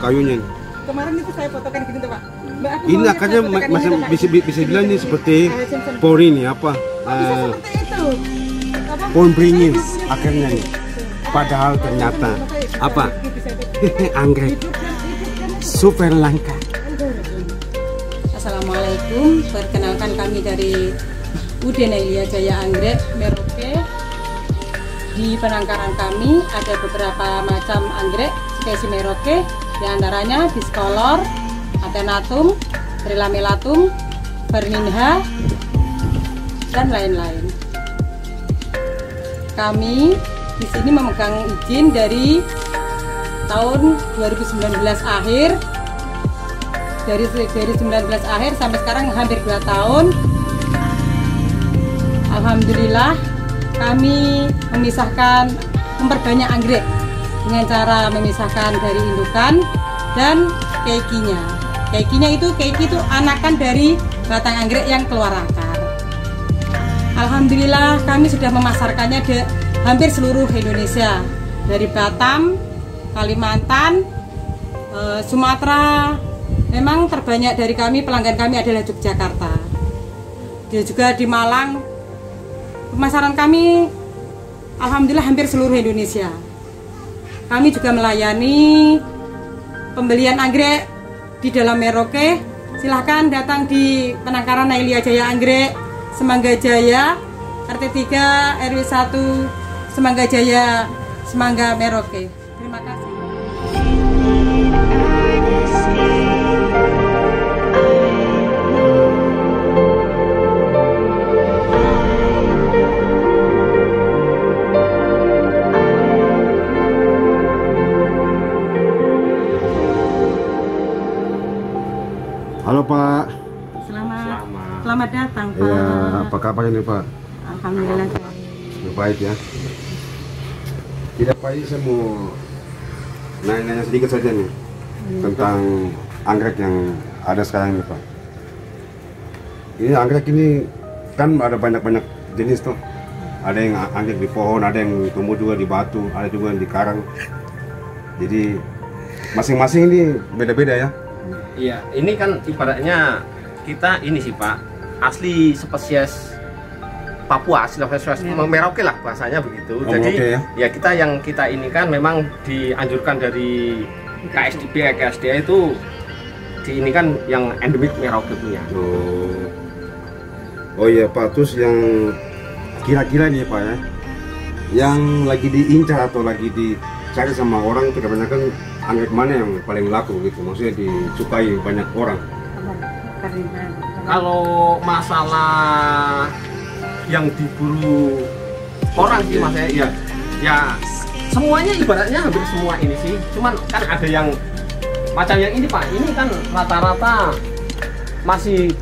kayunya. Kemarin itu saya fotokan gini tuh Pak. Mbak, aku Ini akarnya masih bisa bilang ini seperti pohon ini apa? Bisa seperti itu. Pohon beringin akarnya nih. Padahal ternyata apa? Anggrek. Super langka. Assalamualaikum, perkenalkan kami dari UD Nailia Jaya Anggrek Merauke. Di penangkaran kami ada beberapa macam anggrek spesies Merauke, diantaranya Discolor, Atenatum, Trilamelatum, Berninha, dan lain-lain. Kami di sini memegang izin dari tahun 2019 akhir. Dari 19 akhir sampai sekarang hampir 2 tahun. Alhamdulillah kami memperbanyak anggrek dengan cara memisahkan dari indukan dan keikinya. Keiki itu anakan dari batang anggrek yang keluar akar. Alhamdulillah kami sudah memasarkannya di hampir seluruh Indonesia, dari Batam, Kalimantan, Sumatera. Memang terbanyak dari kami, pelanggan kami adalah Yogyakarta. Dia juga di Malang. Pemasaran kami alhamdulillah hampir seluruh Indonesia. Kami juga melayani pembelian anggrek di dalam Merauke. Silahkan datang di penangkaran Nailia Jaya Anggrek, Semangga Jaya, RT 3 RW 1 Semangga Jaya, Semangga Merauke. Terima kasih. Halo Pak. Selamat datang Pak. Ya, apa kabar ini Pak? Alhamdulillah. Baik ya. Tidak Pak, ini saya mau nanya sedikit saja nih tentang anggrek yang ada sekarang ini Pak. Ini anggrek ini kan ada banyak jenis tuh. Ada yang anggrek di pohon, ada yang tumbuh juga di batu, ada juga yang di karang. Jadi masing-masing ini beda-beda ya. Iya, ini kan ibaratnya kita ini sih Pak, asli spesies Papua, asli spesies Merauke lah bahasanya begitu. Jadi ya kita ini kan memang dianjurkan dari KSDA itu ini kan yang endemik Merauke punya. Oh iya Pak, terus yang kira-kira nih Pak ya, yang lagi diincar atau lagi dicari sama orang itu kebanyakan anggrek mana yang paling laku gitu, maksudnya disukai banyak orang? Kalau masalah yang diburu orang sih mas ya semuanya ibaratnya hampir semua ini sih, cuman kan ada yang macam yang ini Pak, ini kan rata-rata masih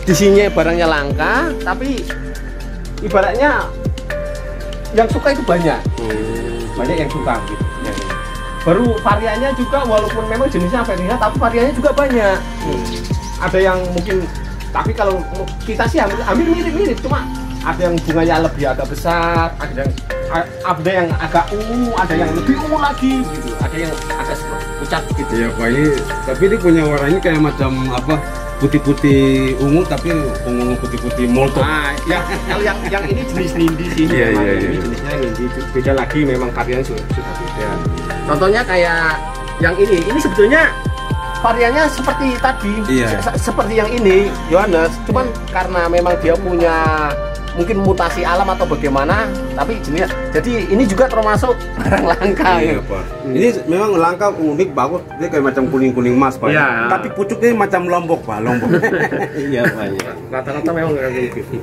di sini barangnya langka, tapi ibaratnya yang suka itu banyak yang suka gitu. Baru variannya juga walaupun memang jenisnya Vernia, tapi variannya juga banyak. Ada yang mungkin, tapi kalau kita sih hampir mirip-mirip, cuma ada yang bunganya lebih agak besar, ada yang agak ungu, ada yang lebih ungu lagi gitu, ada yang agak pucat gitu. Iya Pak, ini tapi dia punya warnanya kayak macam apa, putih-putih ungu tapi ungu putih-putih molto. Nah, kalau yang ini jenis nindi sih. Iya. Ini jenisnya nindi, beda lagi, memang varian sudah beda. Contohnya kayak yang ini sebetulnya variannya seperti tadi, seperti yang ini Yohanes, cuman karena memang dia punya mungkin mutasi alam atau bagaimana, tapi jenisnya, jadi ini juga termasuk barang langka. Iya Pak. Ini memang langka, unik, bagus, dia kayak macam kuning-kuning emas Pak. Ya. Tapi pucuknya macam lombok Pak, lombok. Iya Pak. Rata-rata memang kayak gitu.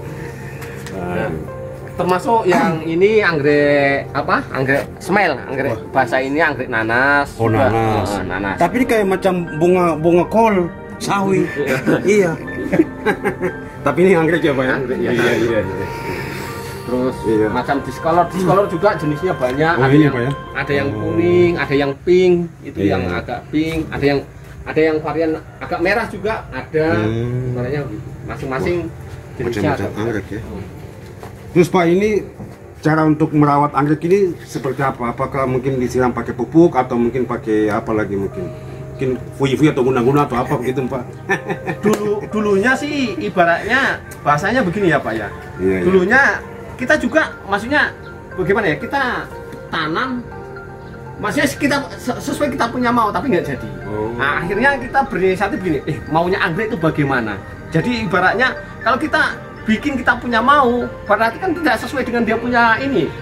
Termasuk yang ini anggrek apa? Anggrek smile, anggrek bahasa ini anggrek nanas. Oh nanas. Nanas. Tapi ini kayak macam bunga kol, sawi. Iya. Tapi ini anggrek ya Pak ya? Anggrek, ya. Iya. Terus macam discolor juga jenisnya banyak. Ada yang kuning, ada yang pink, itu yang agak pink, ada yang varian agak merah juga ada. Sebenarnya masing-masing jenisnya macam-macam anggrek ya. Terus Pak, ini cara untuk merawat anggrek ini seperti apa? Apakah mungkin disiram pakai pupuk atau mungkin pakai apa lagi mungkin fuyi-fuyi atau guna-guna atau apa begitu Pak? Dulunya sih ibaratnya bahasanya begini ya Pak ya. Iya, Dulunya kita juga maksudnya bagaimana ya, kita tanam maksudnya kita sesuai kita punya mau tapi nggak jadi. Nah, akhirnya kita berinisiatif begini, maunya anggrek itu bagaimana? Jadi ibaratnya kalau kita bikin kita punya mau, berarti kan tidak sesuai dengan dia punya ini,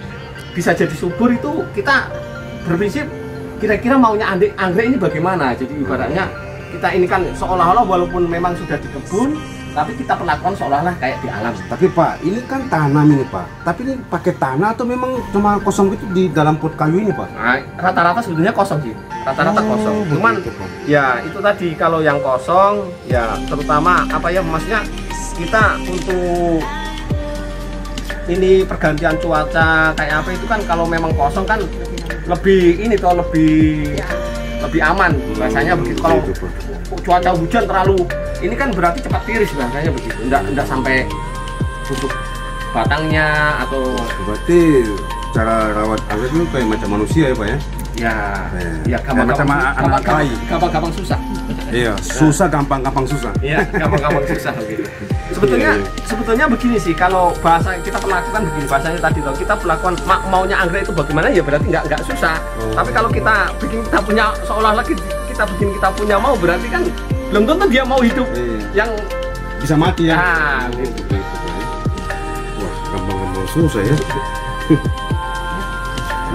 bisa jadi subur. Itu kita berprinsip kira-kira maunya anggrek ini bagaimana. Jadi ibaratnya kita ini kan seolah-olah walaupun memang sudah di kebun, tapi kita perlakukan seolah-olah kayak di alam. Tapi Pak, ini kan tanam ini Pak. Tapi ini pakai tanah atau memang cuma kosong gitu di dalam pot kayu ini Pak? Nah, rata-rata sebetulnya kosong sih. Rata-rata kosong. Cuman begitu, Pak. ya itu tadi kalau yang kosong ya terutama apa ya, maksudnya kita untuk ini pergantian cuaca kayak apa itu kan kalau memang kosong kan lebih ini tuh lebih aman rasanya begitu. Kalau cuaca hujan terlalu ini kan berarti cepat tiris rasanya begitu, enggak sampai busuk batangnya atau. Berarti cara rawat anggrek itu kayak macam manusia ya Pak ya? Ya gampang susah. Iya, susah gampang susah. Iya, gampang susah gitu. Sebetulnya begini sih, kalau bahasa kita perlakukan begini, bahasanya tadi loh, kita perlakukan maunya anggrek itu bagaimana ya berarti nggak susah. Tapi kalau kita bikin kita punya seolah-olah kita bikin kita punya mau, berarti kan belum tentu dia mau hidup yang bisa mati ya. Gitu. Wah, gampang susah ya.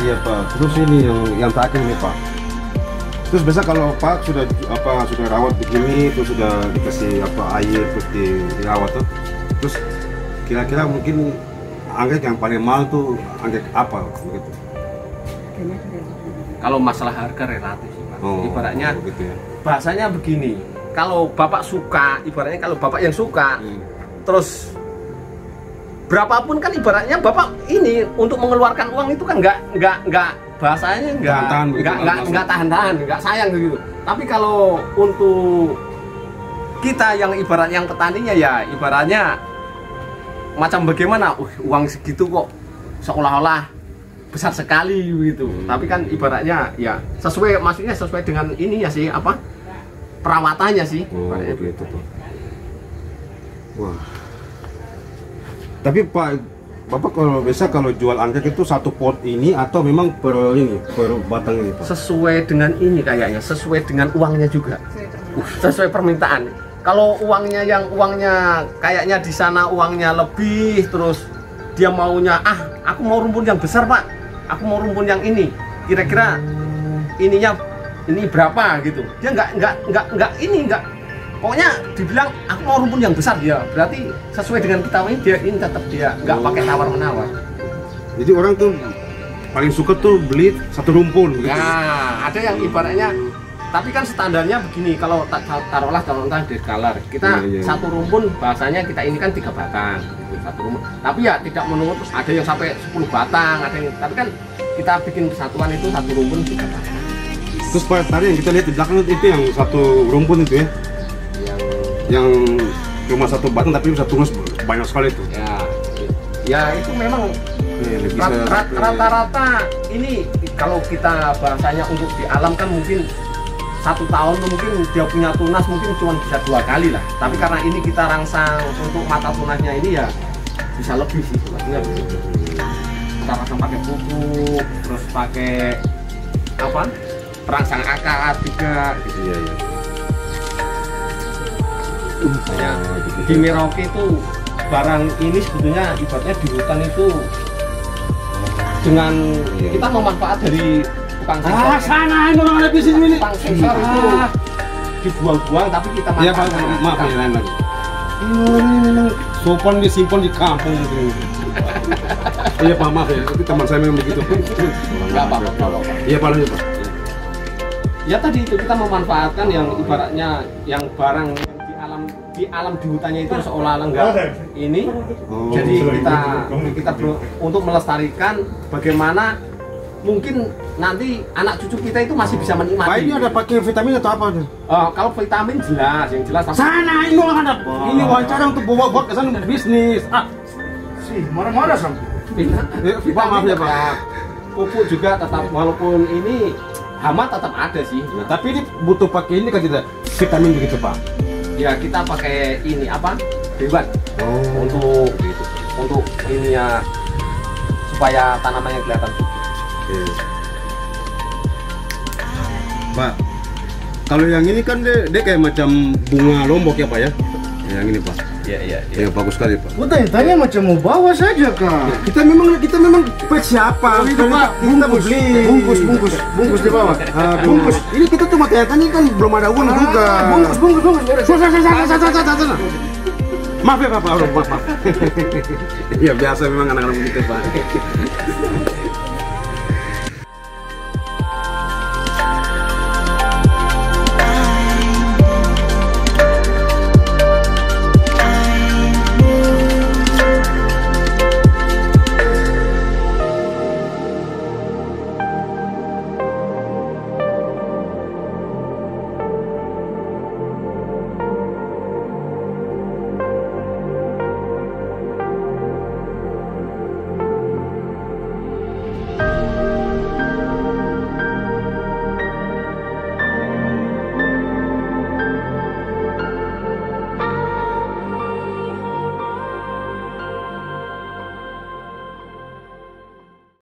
Iya Pak. Terus ini yang terakhir nih Pak. Terus biasa kalau Pak sudah rawat begini, terus sudah dikasih air, terus dirawat tuh. Terus kira-kira mungkin anggrek yang paling mahal tuh anggrek apa begitu? Kalau masalah harga relatif sih Pak. Ibaratnya begitu ya. Bahasanya begini. Kalau Bapak suka, ibaratnya kalau Bapak yang suka, terus berapapun kan ibaratnya Bapak ini untuk mengeluarkan uang itu kan nggak bahasanya nggak tahan-tahan, nggak sayang gitu. Tapi kalau untuk kita yang ibarat yang petaninya ya ibaratnya macam bagaimana, uang segitu kok seolah-olah besar sekali gitu. Tapi kan ibaratnya ya sesuai, maksudnya sesuai dengan ini ya sih perawatannya sih. Gitu Pak. Wah. Tapi Pak, Bapak kalau jual anggrek itu satu pot ini atau memang per batang ini Pak? Sesuai dengan ini kayaknya, sesuai dengan uangnya juga. Sesuai permintaan. Kalau uangnya kayaknya di sana uangnya lebih, terus dia maunya aku mau rumpun yang besar Pak, aku mau rumpun yang ini. Kira-kira ininya ini berapa gitu. Dia nggak pokoknya dibilang aku mau rumpun yang besar, ya berarti sesuai dengan kita ini tetap dia nggak pakai tawar-menawar. Jadi orang tuh paling suka tuh beli satu rumpun gitu. Nah, ada yang ibaratnya, tapi kan standarnya begini, kalau taruhlah contohnya di color kita satu rumpun bahasanya kita ini kan 3 batang gitu, satu rumpun. Tapi ya tidak menurut, ada yang sampai 10 batang, ada yang, tapi kan kita bikin kesatuan itu satu rumpun 3 batang. Terus Pak, tadi yang kita lihat di belakang itu yang satu rumpun itu ya? Yang cuma satu batang tapi bisa tumbuh banyak sekali itu. Ya itu memang rata-rata ini kalau kita bahasanya untuk di alam kan mungkin 1 tahun mungkin dia punya tunas mungkin cuma bisa 2 kali lah. Tapi karena ini kita rangsang untuk mata tunasnya ini ya bisa lebih sih, maksudnya begitu. Kita rangsang pakai pupuk, terus pakai perangsang akar juga gitu ya. Di Merauke itu barang ini sebetulnya ibaratnya di hutan itu dengan kita memanfaat dari tukang sensor. Sana ini orang ada bisnis ini. Tukang sensor itu dibuang-buang tapi kita manfaatkan. Ya Pak, maaf ya lain lagi. Ini sopan disimpan di kampung gitu. Iya Pak, maaf ya, itu teman saya memang begitu. Enggak apa-apa. Iya Pak, lanjut Pak. Ya tadi itu kita memanfaatkan yang ibaratnya yang barang di alam di hutannya itu seolah-olah enggak ini. Jadi kita untuk melestarikan bagaimana mungkin nanti anak cucu kita itu masih bisa menikmati. Pak, ini ada pakai vitamin atau apa tuh? Kalau vitamin jelas, yang jelas. Sana ini orang ada. Ini wawancara untuk bawa ke sana bisnis. Sih, marah-marah sampai. Pak maaf ya Pak. Pupuk juga tetap, walaupun ini hama tetap ada sih. Nah, tapi ini butuh pakai ini kan tidak vitamin begitu Pak. Ya kita pakai ini apa? Dewan. Oh. Untuk ini ya supaya tanamannya kelihatan. Oke. Pak, kalau yang ini kan dia kayak macam bunga lombok ya Pak ya? Yang ini Pak. Iya. Yang bagus sekali Pak. Gua tanya macam mau bawa saja kak. Kita memang siapa? Itu Pak, Kita mau beli. bungkus di bawah. Bungkus. Ini kita cuma kelihatannya kan belum ada uang juga. Bungkus. Sana. Maaf ya Pak, maaf. Ya biasa memang anak-anak begitu Pak.